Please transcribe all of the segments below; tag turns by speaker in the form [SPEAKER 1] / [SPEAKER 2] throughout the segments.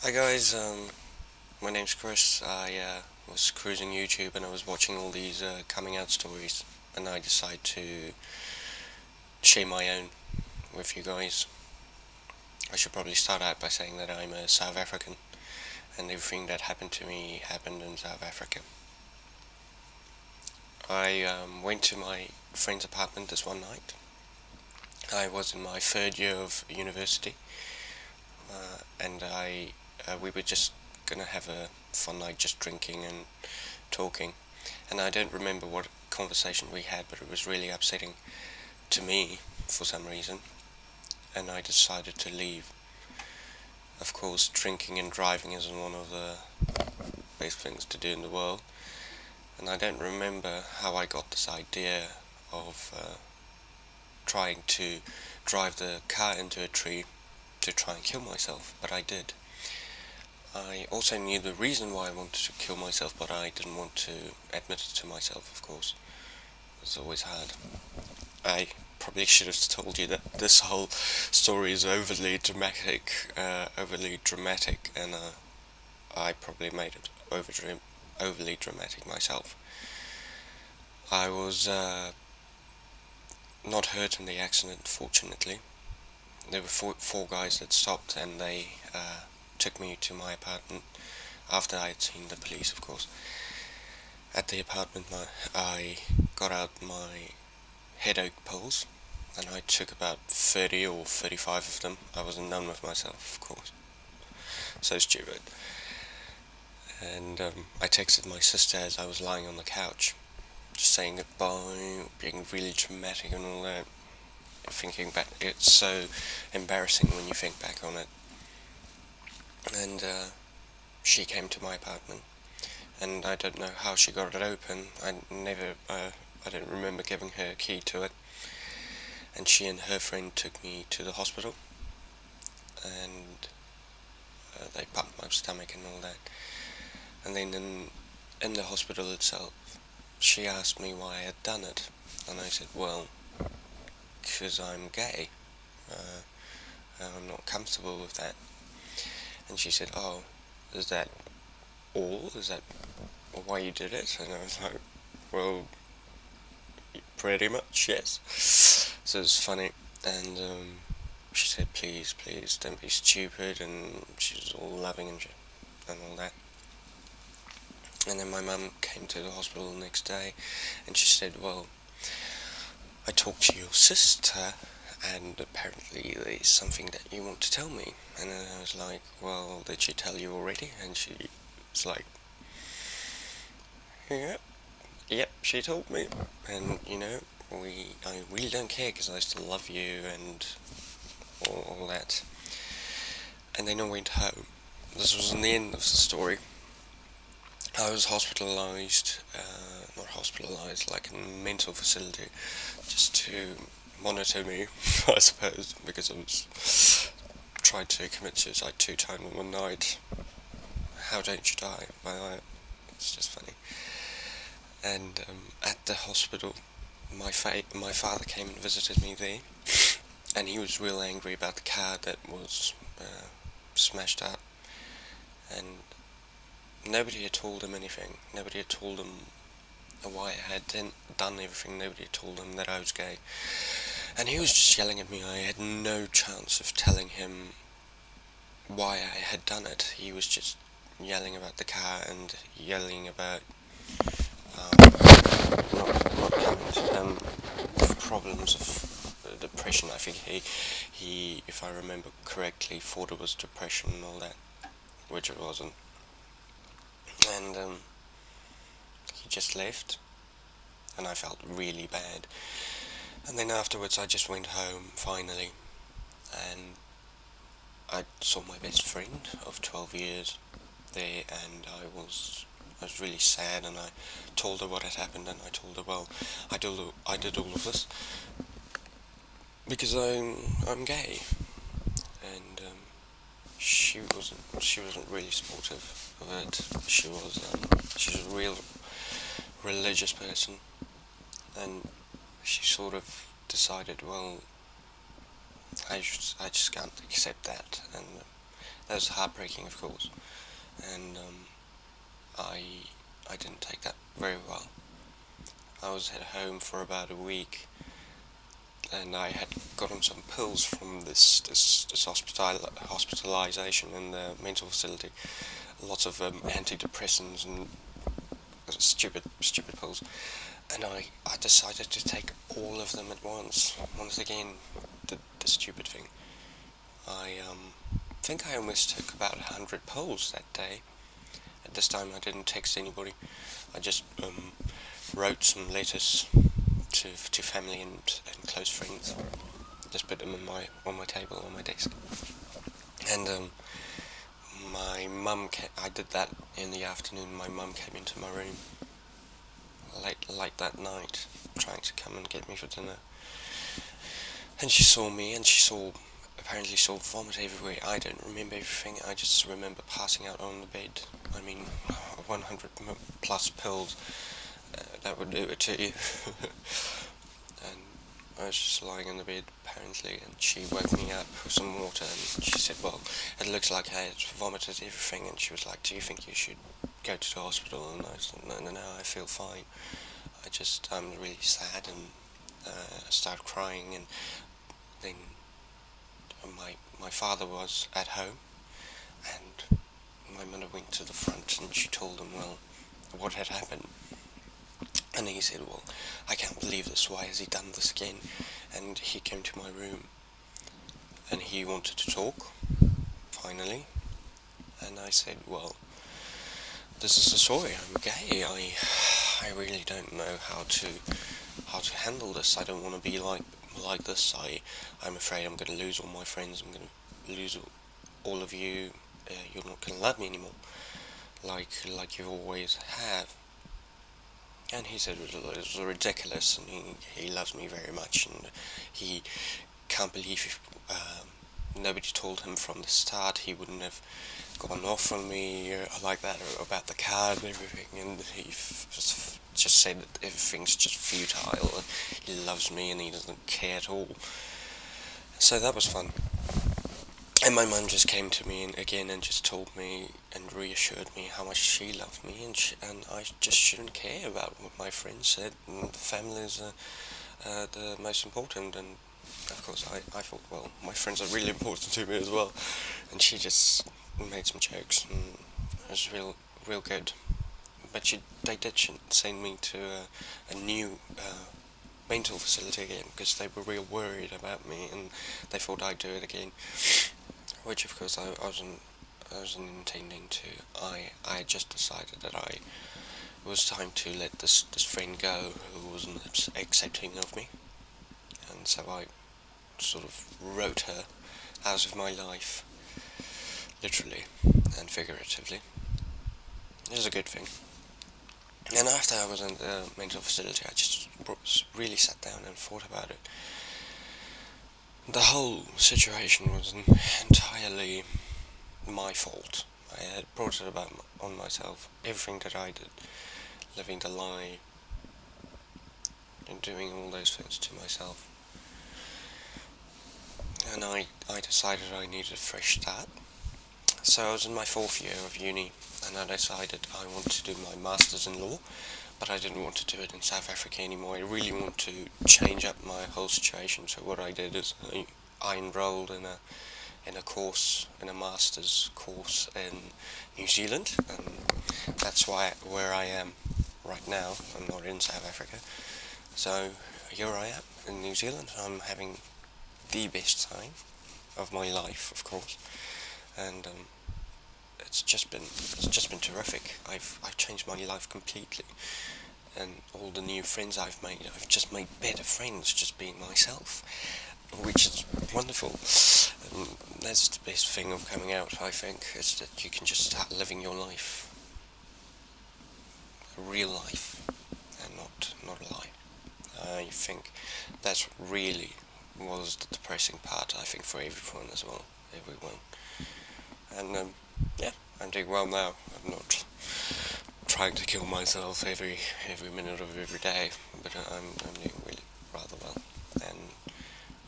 [SPEAKER 1] Hi guys, my name's Chris. I was cruising YouTube and I was watching all these coming out stories, and I decided to share my own with you guys. I should probably start out by saying that I'm a South African, and everything that happened to me happened in South Africa. I went to my friend's apartment this one night. I was in my third year of university, and we were just gonna have a fun night, just drinking and talking. And I don't remember what conversation we had, but it was really upsetting to me for some reason, and I decided to leave. Of course, drinking and driving isn't one of the best things to do in the world, and I don't remember how I got this idea of trying to drive the car into a tree to try and kill myself, but I did. I also knew the reason why I wanted to kill myself, but I didn't want to admit it to myself, of course. It's always hard. I probably should have told you that this whole story is overly dramatic, and I probably made it overly dramatic myself. I was not hurt in the accident, fortunately. There were four guys that stopped, and they took me to my apartment after I had seen the police, of course. At the apartment, I got out my headache pills, and I took about 30 or 35 of them. I was done with myself, of course. So stupid. And I texted my sister as I was lying on the couch, just saying goodbye, being really dramatic and all that. Thinking back, it's so embarrassing when you think back on it. And she came to my apartment, and I don't know how she got it open. I don't remember giving her a key to it. And she and her friend took me to the hospital, and they pumped my stomach and all that. And then in the hospital itself, she asked me why I had done it, and I said, well, because I'm gay. Uh, I'm not comfortable with that. And she said, oh, is that all? Is that why you did it? And I was like, well, pretty much, yes. So it's funny. And she said, please, please, don't be stupid. And she was all loving and all that. And then my mum came to the hospital the next day, and she said, well, I talked to your sister, and apparently there's something that you want to tell me. And then I was like, well, did she tell you already? And she was like, yep, she told me. And, I really don't care because I still love you and all that. And then I went home. This was the end of the story. I was not hospitalized, like in a mental facility, just to monitor me, I suppose, because I was tried to commit suicide 2 times in one night. How don't you die? It's just funny. And at the hospital, my father came and visited me there, and he was real angry about the car that was smashed up, and nobody had told him anything. Nobody had told him why I had done everything. Nobody had told him that I was gay. And he was just yelling at me. I had no chance of telling him why I had done it. He was just yelling about the car and yelling about not coming to him with problems of depression. I think he, if I remember correctly, thought it was depression and all that, which it wasn't. And he just left, and I felt really bad. And then afterwards I just went home, finally, and I saw my best friend of 12 years there, and I was really sad, and I told her what had happened, and I told her, well, I did all of this because I'm gay. And she wasn't really supportive of it. She's a real religious person, and she sort of decided, well, I just can't accept that, and That was heartbreaking, of course, and I I didn't take that very well. I was at home for about a week, and I had gotten some pills from this hospitalization in the mental facility. Lots of antidepressants and stupid pills, and I decided to take all of them at once. Once again, the stupid thing. I think I almost took about 100 pills that day. At this time, I didn't text anybody. I just wrote some letters to family and close friends. Just put them on my table on my desk. And my mum I did that in the afternoon. My mum came into my room late that night, trying to come and get me for dinner. And she saw me, and apparently saw vomit everywhere. I don't remember everything. I just remember passing out on the bed. I mean, 100 plus pills. That would do it to you. And I was just lying in the bed, apparently, and she woke me up with some water, and she said, well, it looks like I had vomited everything, and she was like, do you think you should go to the hospital? And I said, no, I feel fine. I'm really sad, and I started crying, and then my father was at home, and my mother went to the front, and she told him, well, what had happened. And he said, well, I can't believe this, why has he done this again? And he came to my room, and he wanted to talk, finally. And I said, well, this is the story, I'm gay, I really don't know how to handle this. I don't want to be like this. I'm afraid I'm going to lose all my friends, I'm going to lose all of you, you're not going to love me anymore, like you always have. And he said it was ridiculous, and he loves me very much, and he can't believe nobody told him from the start he wouldn't have gone off on me like that, or about the card and everything, and he just said that everything's just futile, and he loves me and he doesn't care at all. So that was fun. And my mum just came to me and just told me and reassured me how much she loved me, and I just shouldn't care about what my friends said, and family is the most important. And of course I thought, well, my friends are really important to me as well. And she just made some jokes, and it was real good. But they did send me to a new mental facility again, because they were real worried about me, and they thought I'd do it again. Which of course I wasn't intending to. I just decided that it was time to let this friend go who wasn't accepting of me, and so I sort of wrote her out of my life, literally and figuratively. It was a good thing. And after I was in the mental facility, I just really sat down and thought about it. The whole situation was entirely my fault. I had brought it on myself. Everything that I did, living the lie, and doing all those things to myself. And I decided I needed a fresh start. So I was in my 4th year of uni, and I decided I wanted to do my Masters in Law, but I didn't want to do it in South Africa anymore. I really want to change up my whole situation. So what I did is I enrolled in a course, in a master's course in New Zealand, and that's where I am right now. I'm not in South Africa. So here I am in New Zealand. I'm having the best time of my life, of course, and it's just been terrific. I've changed my life completely, and all the new friends I've just made better friends just being myself, which is wonderful. And that's the best thing of coming out, I think, is that you can just start living your life, a real life, and not a lie. I think that's really was the depressing part, I think, for everyone as well, everyone. And yeah, I'm doing well now. I'm not trying to kill myself every minute of every day, but I'm doing really rather well. And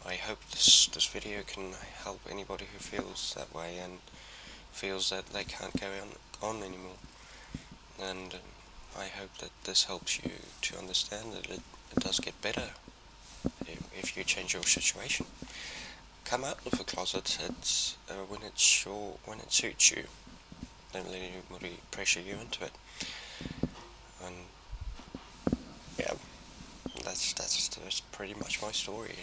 [SPEAKER 1] I hope this video can help anybody who feels that way, and feels that they can't carry on anymore. And I hope that this helps you to understand that it does get better if you change your situation. Come out of the closet. It's when it suits you. Don't let anybody pressure you into it. And yeah, that's pretty much my story.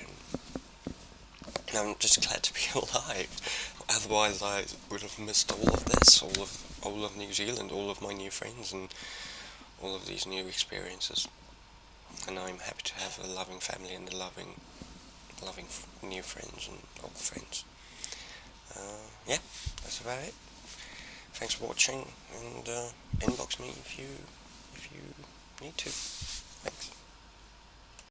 [SPEAKER 1] And I'm just glad to be alive. Otherwise, I would have missed all of this, all of New Zealand, all of my new friends, and all of these new experiences. And I'm happy to have a loving family and a loving new friends and old friends. Yeah, that's about it. Thanks for watching, and inbox me if you need to.